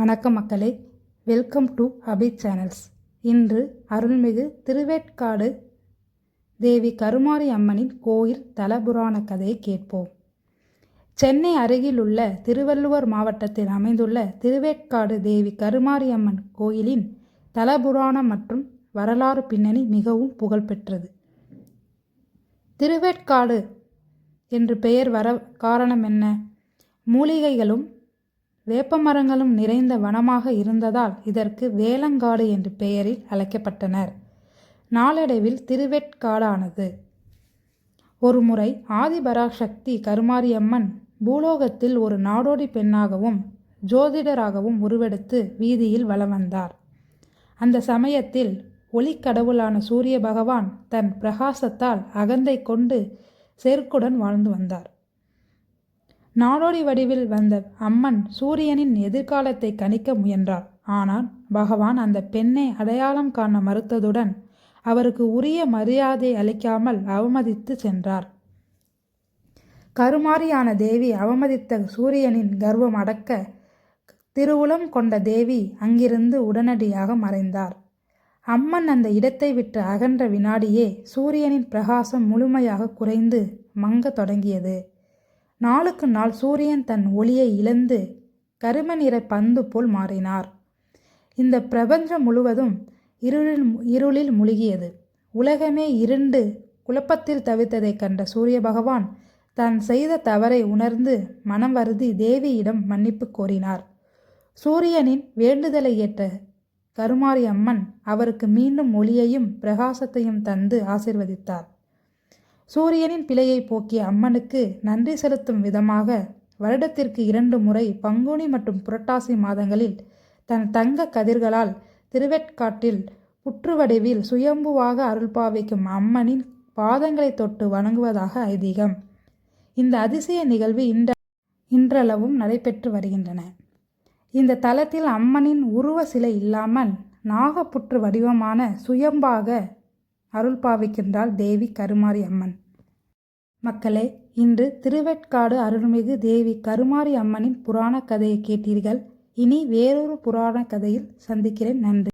வணக்கம் மக்களே, welcome to Abhi channels. இன்று அருள்மிகு திருவேற்காடு தேவி கருமாரி அம்மனின் கோயில் தலபுராண கதையை கேட்போம். சென்னை அருகிலுள்ள திருவள்ளுவர் மாவட்டத்தில் அமைந்துள்ள திருவேற்காடு தேவி கருமாரி அம்மன் கோயிலின் தலபுராணம் மற்றும் வரலாறு பின்னணி மிகவும் புகழ்பெற்றது. திருவேற்காடு என்று பெயர் வர காரணம் என்ன? மூலிகைகளும் வேப்பமரங்களும் நிறைந்த வனமாக இருந்ததால் இதற்கு வேலங்காடு என்ற பெயரில் அழைக்கப்பட்டனர். நாளடைவில் திருவேற்காடானது. ஒருமுறை ஆதிபராசக்தி கருமாரியம்மன் பூலோகத்தில் ஒரு நாடோடி பெண்ணாகவும் ஜோதிடராகவும் உருவெடுத்து வீதியில் வலம் வந்தார். அந்த சமயத்தில் ஒளிக்கடவுளான சூரிய பகவான் தன் பிரகாசத்தால் அகந்தை கொண்டு செருக்குடன் வாழ்ந்து வந்தார். நாடோடி வடிவில் வந்த அம்மன் சூரியனின் எதிர்காலத்தை கணிக்க முயன்றார். ஆனால் பகவான் அந்த பெண்ணை அடையாளம் காண மறுத்ததுடன் அவருக்கு உரிய மரியாதை அளிக்காமல் அவமதித்து சென்றார். கருமாரியான தேவி அவமதித்த சூரியனின் கர்வம் அடக்க திருவுளம் கொண்ட தேவி அங்கிருந்து உடனடியாக மறைந்தார். அம்மன் அந்த இடத்தை விட்டு அகன்ற வினாடியே சூரியனின் பிரகாசம் முழுமையாக குறைந்து மங்க தொடங்கியது. நாளுக்கு நாள் சூரியன் தன் ஒளியை இழந்து கரும நிற பந்து போல் மாறினார். இந்த பிரபஞ்சம் முழுவதும் இருளில் மூழ்கியது. உலகமே இருண்டு குழப்பத்தில் தவித்ததை கண்ட சூரிய பகவான் தான் செய்த தவறை உணர்ந்து மனம் வருந்தி தேவியிடம் மன்னிப்பு கோரினார். சூரியனின் வேண்டுதலை ஏற்ற கருமாரி அம்மன் அவருக்கு மீண்டும் ஒளியையும் பிரகாசத்தையும் தந்து ஆசிர்வதித்தார். சூரியனின் பிழையை போக்கிய அம்மனுக்கு நன்றி செலுத்தும் விதமாக வருடத்திற்கு 2 முறை பங்குனி மற்றும் புரட்டாசி மாதங்களில் தன் தங்க கதிர்களால் திருவேற்காட்டில் புற்று வடிவில் சுயம்புவாக அருள்பாவிக்கும் அம்மனின் பாதங்களை தொட்டு வணங்குவதாக ஐதீகம். இந்த அதிசய நிகழ்வு இன்றளவும் நடைபெற்று வருகின்றன. இந்த தலத்தில் அம்மனின் உருவ சிலை இல்லாமல் நாகப்புற்று வடிவமான சுயம்பாக அருள்பாவிக்கின்றாள் தேவி கருமாரி அம்மன். மக்களே, இன்று திருவேற்காடு அருள்மிகு தேவி கருமாரி அம்மனின் புராண கதையை கேட்டீர்கள். இனி வேறொரு புராண கதையில் சந்திக்கிறேன். நன்றி.